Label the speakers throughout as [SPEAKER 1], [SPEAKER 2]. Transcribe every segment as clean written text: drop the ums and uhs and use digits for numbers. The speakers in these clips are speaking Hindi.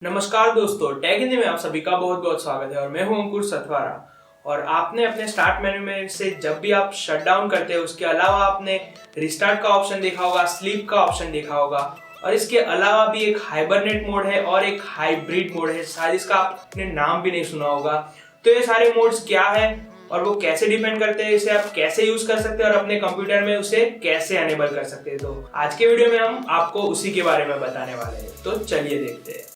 [SPEAKER 1] नमस्कार दोस्तों, टेक हिंदी में आप सभी का बहुत बहुत स्वागत है और मैं हूं अंकुर सतवारा। और आपने अपने स्टार्ट मेन्यू में से जब भी आप शट डाउन करते हैं उसके अलावा आपने रिस्टार्ट का ऑप्शन देखा होगा, स्लीप का ऑप्शन देखा होगा और इसके अलावा भी एक हाइबरनेट मोड है और एक हाइब्रिड मोड है, शायद इसका आपने नाम भी नहीं सुना होगा। तो ये सारे मोड्स क्या है और वो कैसे डिपेंड करते हैं, इसे आप कैसे यूज कर सकते हैं और अपने कंप्यूटर में उसे कैसे अनेबल कर सकते हैं। तो आज के वीडियो में हम आपको उसी के बारे में बताने वाले हैं, तो चलिए देखते हैं।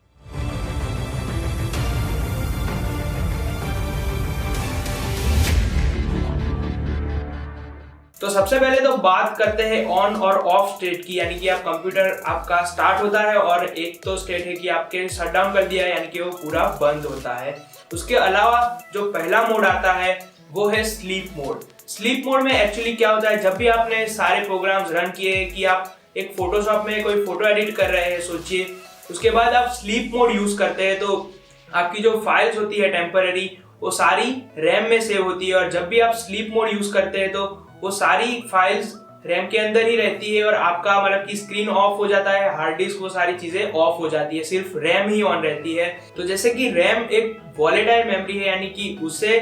[SPEAKER 1] तो सबसे पहले तो बात करते हैं ऑन और ऑफ स्टेट की, यानी कि आप कंप्यूटर आपका स्टार्ट होता है और एक तो स्टेट है कि आपके शट डाउन कर दिया है, यानी कि वो पूरा बंद होता है। उसके अलावा जो पहला मोड आता है वो है स्लीप मोड। स्लीप मोड में एक्चुअली क्या होता है, जब भी आपने सारे प्रोग्राम्स रन किए कि आप एक फोटोशॉप में कोई फोटो एडिट कर रहे हैं सोचिए, उसके बाद आप स्लीप मोड यूज करते हैं तो आपकी जो फाइल्स होती है टेम्पररी वो सारी रैम में सेव होती है और जब भी आप स्लीप मोड यूज करते हैं तो वो सारी फाइल्स रैम के अंदर ही रहती है और आपका मतलब कि स्क्रीन ऑफ हो जाता है, हार्ड डिस्क, वो सारी चीजें ऑफ हो जाती है, सिर्फ रैम ही ऑन रहती है। तो जैसे कि रैम एक वॉलेटाइल मेमोरी है, यानी कि उसे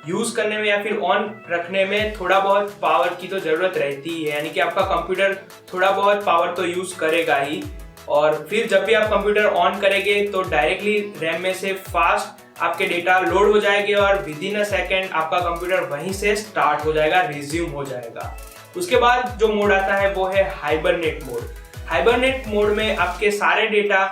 [SPEAKER 1] यूज करने में या फिर ऑन रखने में थोड़ा बहुत पावर की तो जरूरत रहती ही है, यानी कि आपका कंप्यूटर थोड़ा बहुत पावर तो यूज करेगा ही। और फिर जब भी आप कंप्यूटर ऑन करेंगे तो डायरेक्टली रैम में से फास्ट आपके डेटा लोड हो जाएंगे और विद इन अ सेकेंड आपका कंप्यूटर वहीं से स्टार्ट हो जाएगा, रिज्यूम हो जाएगा। उसके बाद जो मोड आता है वो है हाइबरनेट मोड। हाइबरनेट मोड में आपके सारे डेटा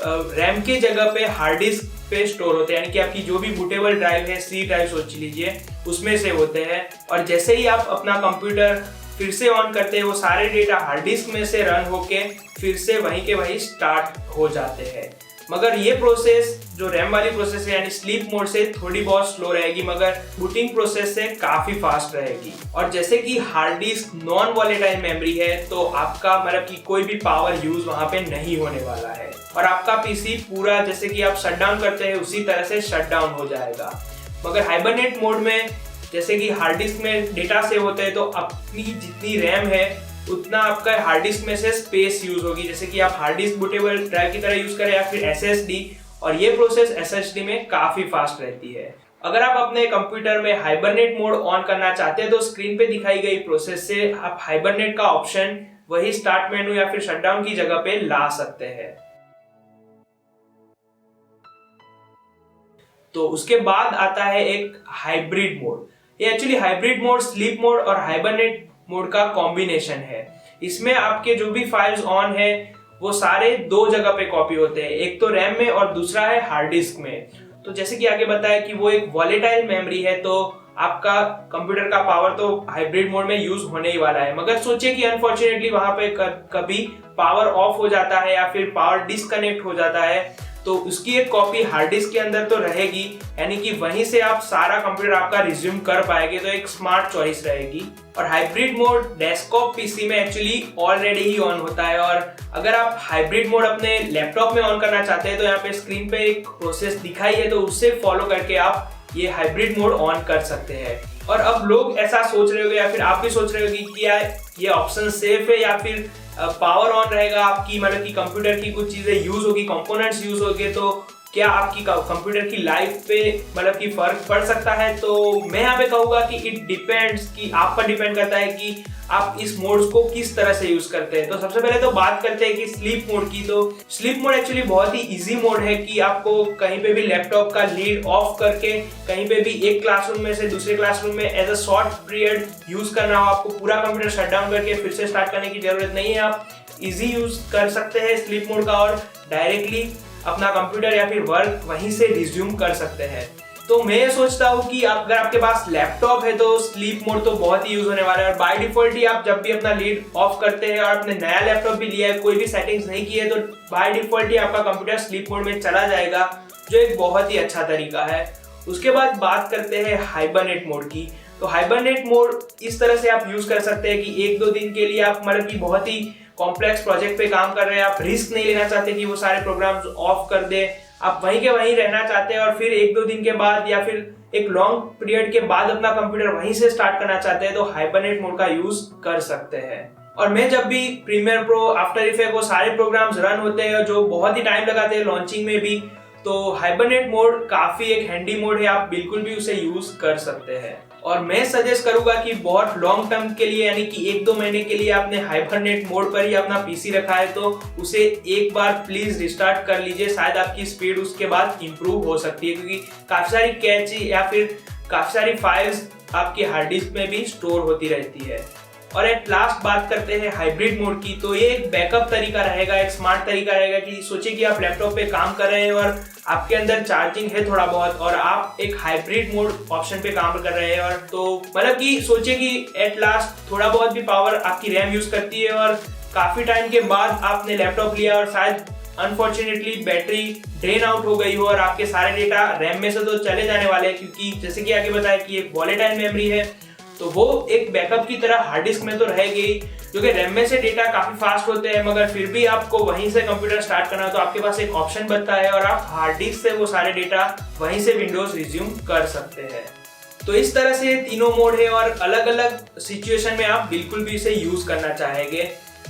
[SPEAKER 1] रैम के जगह पे हार्ड डिस्क पे स्टोर होते हैं, यानी कि आपकी जो भी बूटेबल ड्राइव है, सी ड्राइव सोच लीजिए, उसमें से होते हैं। और जैसे ही आप अपना कंप्यूटर फिर से ऑन करते हैं वो सारे डेटा हार्ड डिस्क में से रन होके फिर से वहीं के वहीं स्टार्ट हो जाते हैं। मगर ये प्रोसेस जो रैम वाली प्रोसेस है यानी स्लीप मोड से थोड़ी बहुत स्लो रहेगी, मगर बूटिंग प्रोसेस से काफी फास्ट रहेगी। और जैसे कि hard disk non volatile memory है तो आपका मतलब कि कोई भी पावर यूज वहां पे नहीं होने वाला है और आपका पीसी पूरा जैसे कि आप शट डाउन करते हैं उसी तरह से शट डाउन हो जाएगा। मगर हाइबरनेट मोड में जैसे कि हार्ड डिस्क में डेटा सेव होते हैं तो अपनी जितनी रैम है उतना आपका हार्ड डिस्क में से स्पेस यूज होगी, जैसे कि आप हार्ड डिस्क बूटेबल ड्राइव की तरह यूज करें या फिर एसएसडी, और ये प्रोसेस एसएसडी में काफी फास्ट रहती है। अगर आप अपने कंप्यूटर में हाइबरनेट मोड ऑन करना चाहते हैं तो स्क्रीन पे दिखाई गई प्रोसेस से आप हाइबरनेट का ऑप्शन वही स्टार्ट मेनू या फिर शटडाउन की जगह पे ला सकते हैं। तो उसके बाद आता है एक हाइब्रिड मोड। ये actually hybrid mode sleep mode और हाइबरनेट मोड का कॉम्बिनेशन है। इसमें आपके जो भी फाइल्स ऑन है वो सारे दो जगह पे कॉपी होते हैं, एक तो रैम में और दूसरा है हार्ड डिस्क में। तो जैसे कि आगे बताया कि वो एक वॉलेटाइल मेमोरी है तो आपका कंप्यूटर का पावर तो हाइब्रिड मोड में यूज होने ही वाला है। मगर सोचिए कि अनफॉर्चुनेटली वहां पे कभी पावर ऑफ हो जाता है या फिर पावर डिस्कनेक्ट हो जाता है तो उसकी एक कॉपी हार्ड डिस्क के अंदर तो रहेगी, यानी कि वहीं से आप सारा कंप्यूटर आपका रिज्यूम कर पाएंगे, तो एक स्मार्ट चॉइस रहेगी। और हाइब्रिड मोड डेस्कटॉप पीसी में एक्चुअली ऑलरेडी ही ऑन होता है और अगर आप हाइब्रिड मोड अपने लैपटॉप में ऑन करना चाहते हैं तो यहाँ पे स्क्रीन पे एक प्रोसेस दिखाई है, तो उससे फॉलो करके आप ये हाइब्रिड मोड ऑन कर सकते हैं। और अब लोग ऐसा सोच रहे होंगे या फिर आप भी सोच रहे होंगे कि क्या ये ऑप्शन सेफ है या फिर पावर ऑन रहेगा आपकी, मतलब कि कंप्यूटर की कुछ चीजें यूज होगी, कंपोनेंट्स यूज होंगे तो क्या आपकी कंप्यूटर की लाइफ पे मतलब कि फर्क पड़ सकता है। तो मैं यहाँ पे कहूंगा कि इट डिपेंड्स, कि आप पर डिपेंड करता है कि आप इस मोड्स को किस तरह से यूज करते हैं। तो सबसे पहले तो बात करते हैं कि स्लीप मोड की। तो स्लीप मोड एक्चुअली बहुत ही इजी मोड है कि आपको कहीं पे भी लैपटॉप का लीड ऑफ करके कहीं पे भी एक क्लासरूम में से दूसरे क्लासरूम में as a short period use करना हो, आपको पूरा कंप्यूटर शट डाउन करके फिर से स्टार्ट करने की जरूरत नहीं है। आप इजी यूज कर सकते हैं स्लीप मोड का और डायरेक्टली अपना कंप्यूटर या फिर वर्क वहीं से रिज्यूम कर सकते हैं। तो मैं ये सोचता हूँ कि अगर आपके पास लैपटॉप है तो स्लीप मोड तो बहुत ही यूज होने वाला है और बाय डिफॉल्ट ही आप जब भी अपना लीड ऑफ करते हैं और आपने नया लैपटॉप भी लिया है, कोई भी सेटिंग्स नहीं की है, तो बाय डिफॉल्ट ही आपका कंप्यूटर स्लीप मोड में चला जाएगा, जो एक बहुत ही अच्छा तरीका है। उसके बाद बात करते हैं हाइबरनेट मोड की। तो हाइबरनेट मोड इस तरह से आप यूज कर सकते हैं कि एक दो दिन के लिए आप मतलब कि बहुत ही कॉम्प्लेक्स प्रोजेक्ट पे काम कर रहे हैं, आप रिस्क नहीं लेना चाहते कि वो सारे प्रोग्राम्स ऑफ कर दे, आप वहीं के वहीं रहना चाहते हैं और फिर एक दो दिन के बाद या फिर एक लॉन्ग पीरियड के बाद अपना कंप्यूटर वहीं से स्टार्ट करना चाहते हैं तो हाइबरनेट मोड का यूज कर सकते हैं। और मैं जब भी प्रीमियर प्रो, आफ्टर इफेक्ट, वो सारे प्रोग्राम्स रन होते हैं जो बहुत ही टाइम लगाते हैं लॉन्चिंग में भी, तो हाइबरनेट मोड काफी एक हैंडी मोड है, आप बिल्कुल भी उसे यूज कर सकते हैं। और मैं सजेस्ट करूंगा कि बहुत लॉन्ग टर्म के लिए यानी कि 1-2 महीने के लिए आपने हाइबरनेट मोड पर ही अपना पीसी रखा है तो उसे एक बार प्लीज रिस्टार्ट कर लीजिए, शायद आपकी स्पीड उसके बाद इंप्रूव हो सकती है, क्योंकि काफी सारी कैची या फिर काफी सारी फाइल्स आपकी हार्ड डिस्क में भी स्टोर होती रहती है। और एट लास्ट बात करते हैं हाइब्रिड मोड की, तो ये एक बैकअप तरीका रहेगा, एक स्मार्ट तरीका रहेगा कि सोचिए कि आप लैपटॉप पे काम कर रहे हैं और आपके अंदर चार्जिंग है थोड़ा बहुत और आप एक हाइब्रिड मोड ऑप्शन पे काम कर रहे हैं, और तो मतलब कि सोचिए कि एट लास्ट थोड़ा बहुत भी पावर आपकी रैम यूज करती है और काफी टाइम के बाद आपने लैपटॉप लिया और शायद अनफॉर्चुनेटली बैटरी ड्रेन आउट हो गई हो और आपके सारे डेटा रैम में से तो चले जाने वाले हैं, क्योंकि जैसे कि आगे बताया कि एक वॉलेटाइल मेमोरी है, तो वो एक बैकअप की तरह हार्ड डिस्क में तो रहेगी, जो कि रैम में से डेटा काफी फास्ट होते हैं, मगर फिर भी आपको वहीं से कंप्यूटर स्टार्ट करना तो आपके पास एक ऑप्शन बनता है और आप हार्ड डिस्क से वो सारे डेटा वहीं से विंडोज रिज्यूम कर सकते हैं। तो इस तरह से तीनों मोड है और अलग अलग सिचुएशन में आप बिल्कुल भी इसे यूज करना चाहेंगे।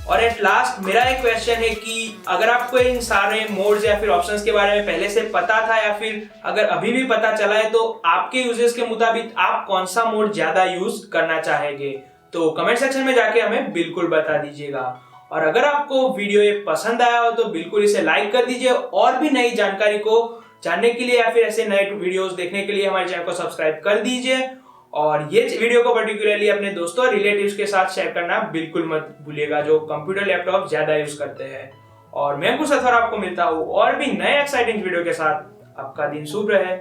[SPEAKER 1] और एट लास्ट मेरा एक क्वेश्चन है कि अगर आपको इन सारे मोड्स या फिर ऑप्शंस के बारे में पहले से पता था या फिर अगर अभी भी पता चला है तो आपके यूजेस के मुताबिक आप कौन सा मोड ज्यादा यूज करना चाहेंगे, तो कमेंट सेक्शन में जाके हमें बिल्कुल बता दीजिएगा। और अगर आपको वीडियो ये पसंद आया हो तो बिल्कुल इसे लाइक कर दीजिए, और भी नई जानकारी को जानने के लिए या फिर ऐसे नए वीडियोस देखने के लिए हमारे चैनल को सब्सक्राइब कर दीजिए। और ये वीडियो को पर्टिकुलरली अपने दोस्तों और रिलेटिव्स के साथ शेयर करना बिल्कुल मत भूलिएगा जो कंप्यूटर लैपटॉप ज्यादा यूज करते हैं। और मैं अंकुश अथवार आपको मिलता हूँ और भी नए एक्साइटिंग वीडियो के साथ। आपका दिन शुभ रहे।